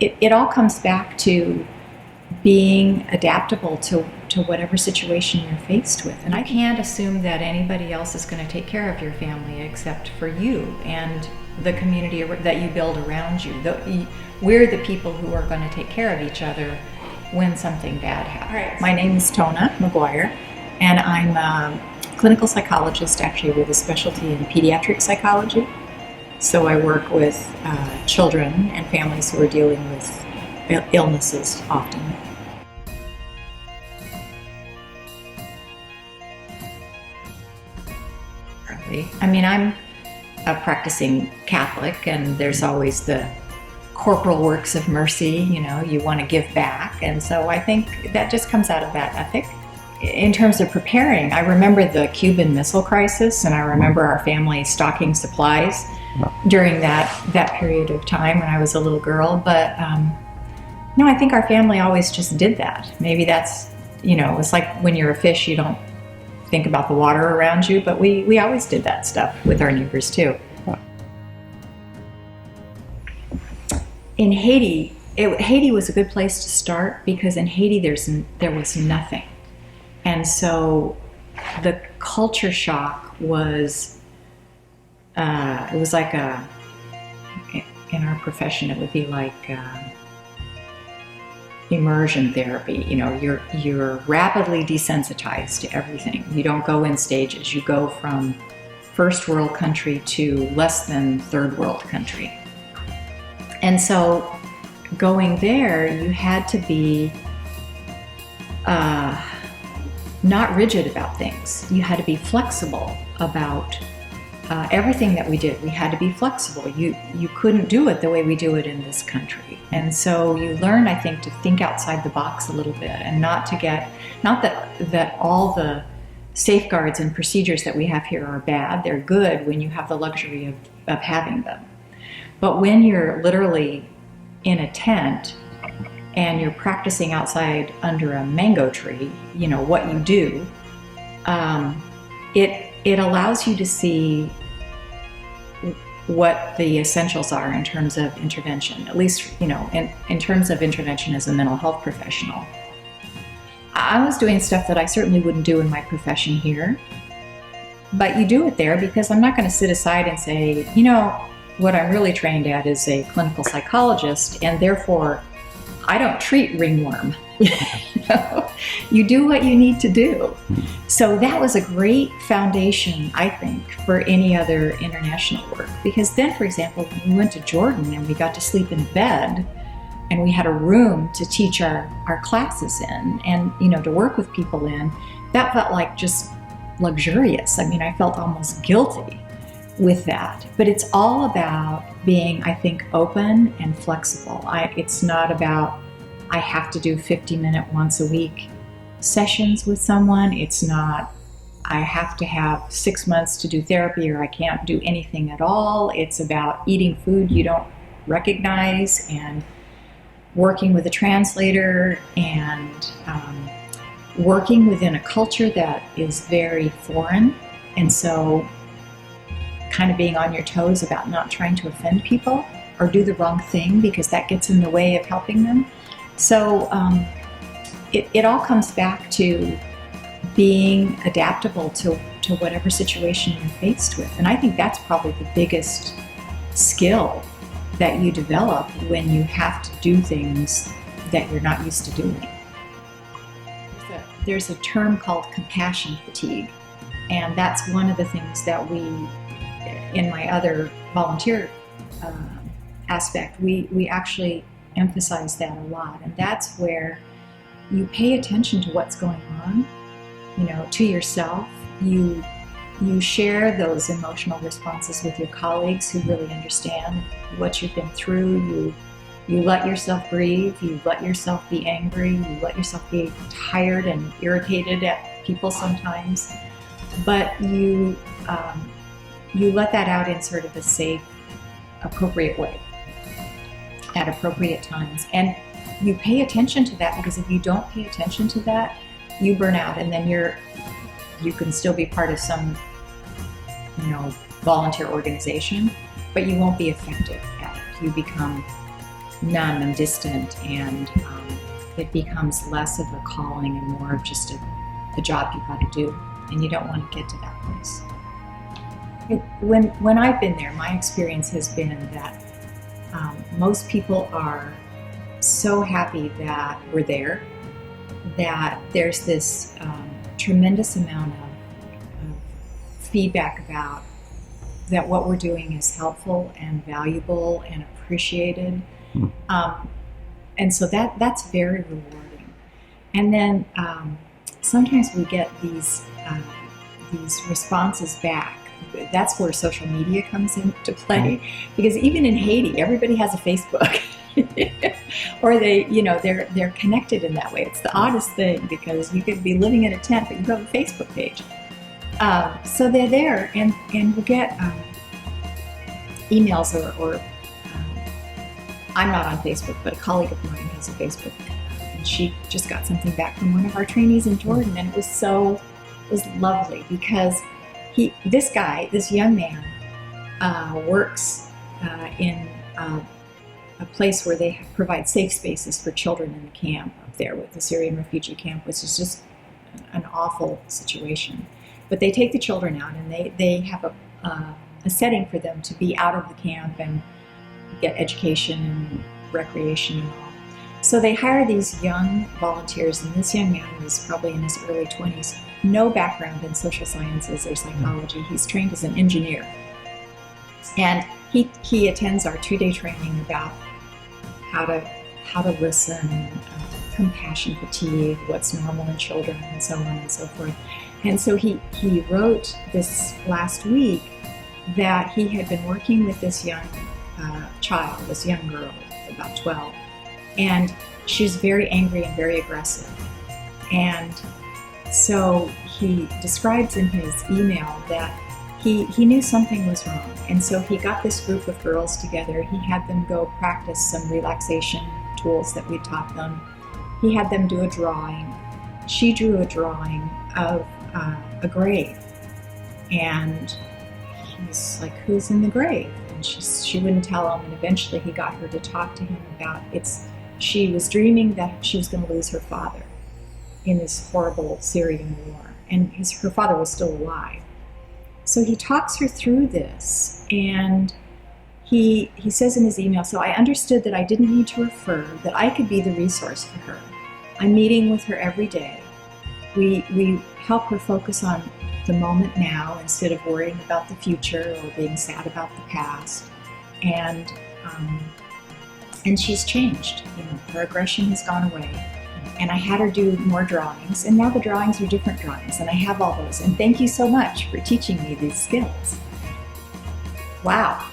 it all comes back to being adaptable to whatever situation you're faced with. And I can't assume that anybody else is going to take care of your family except for you and the community that you build around you. We're the people who are going to take care of each other when something bad happens. Right. My name is Tona McGuire, and I'm a clinical psychologist, actually with a specialty in pediatric psychology. So I work with children and families who are dealing with illnesses often. I mean, I'm a practicing Catholic, and there's always the corporal works of mercy, you want to give back. And so I think that just comes out of that ethic. In terms of preparing, I remember the Cuban Missile Crisis, and I remember our family stocking supplies during that period of time when I was a little girl. But no, I think our family always just did that. Maybe that's, it's like when you're a fish, you don't think about the water around you, but we always did that stuff with our neighbors too. In Haiti, Haiti was a good place to start because in Haiti there was nothing. And so the culture shock was, it was like in our profession, it would be like immersion therapy. You're rapidly desensitized to everything. You don't go in stages. You go from first world country to less than third world country. And so going there, you had to be not rigid about things. You had to be flexible about everything that we did. We had to be flexible. You couldn't do it the way we do it in this country. And so you learn, I think, to think outside the box a little bit and not that all the safeguards and procedures that we have here are bad. They're good when you have the luxury of having them. But when you're literally in a tent and you're practicing outside under a mango tree, what you do, it allows you to see what the essentials are in terms of intervention, at least, in terms of intervention as a mental health professional. I was doing stuff that I certainly wouldn't do in my profession here, but you do it there because I'm not going to sit aside and say, what I'm really trained at is a clinical psychologist, and therefore I don't treat ringworm. You do what you need to do. So that was a great foundation, I think, for any other international work. Because then, for example, when we went to Jordan and we got to sleep in a bed and we had a room to teach our classes in and, to work with people in, that felt like just luxurious. I mean, I felt almost guilty with that. But it's all about being, I think, open and flexible. It's not about I have to do 50-minute once a week sessions with someone. It's not I have to have 6 months to do therapy or I can't do anything at all. It's about eating food you don't recognize and working with a translator and working within a culture that is very foreign. And so kind of being on your toes about not trying to offend people or do the wrong thing because that gets in the way of helping them. So it all comes back to being adaptable to whatever situation you're faced with. And I think that's probably the biggest skill that you develop when you have to do things that you're not used to doing. There's a term called compassion fatigue, and that's one of the things that we, in my other volunteer aspect, we actually emphasize that a lot. And that's where you pay attention to what's going on, to yourself. You share those emotional responses with your colleagues who really understand what you've been through. You let yourself grieve. You let yourself be angry. You let yourself be tired and irritated at people sometimes. But you let that out in sort of a safe, appropriate way at appropriate times. And you pay attention to that, because if you don't pay attention to that, you burn out, and then you can still be part of some volunteer organization, but you won't be effective at it. You become numb and distant, and it becomes less of a calling and more of just a job you got to do, and you don't want to get to that place. When I've been there, my experience has been that most people are so happy that we're there, that there's this tremendous amount of feedback about that what we're doing is helpful and valuable and appreciated. And so that's very rewarding. And then sometimes we get these responses back. That's where social media comes into play, because even in Haiti, everybody has a Facebook. Or they're connected in that way. It's the oddest thing, because you could be living in a tent, but you have a Facebook page. So they're there, and we'll get emails or I'm not on Facebook, but a colleague of mine has a Facebook, and she just got something back from one of our trainees in Jordan, and it was lovely, because this young man works in a place where they provide safe spaces for children in the camp up there with the Syrian refugee camp, which is just an awful situation. But they take the children out, and they have a setting for them to be out of the camp and get education and recreation and all. So they hire these young volunteers, and this young man was probably in his early 20s, no background in social sciences or psychology. He's trained as an engineer. And he attends our 2-day training about how to listen, compassion fatigue, what's normal in children, and so on and so forth. And so he wrote this last week that he had been working with this young child, this young girl, about 12, and she's very angry and very aggressive. And so he describes in his email that he knew something was wrong, and so he got this group of girls together. He had them go practice some relaxation tools that we taught them. He had them do a drawing. She drew a drawing of a grave, and he's like, "Who's in the grave?" And she wouldn't tell him, and eventually he got her to talk to him about she was dreaming that she was going to lose her father in this horrible Syrian war, and her father was still alive. So he talks her through this, and he says in his email, "So I understood that I didn't need to refer, that I could be the resource for her. I'm meeting with her every day. We help her focus on the moment now instead of worrying about the future or being sad about the past. And she's changed. Her aggression has gone away. And I had her do more drawings, and now the drawings are different drawings, and I have all those. And thank you so much for teaching me these skills." Wow.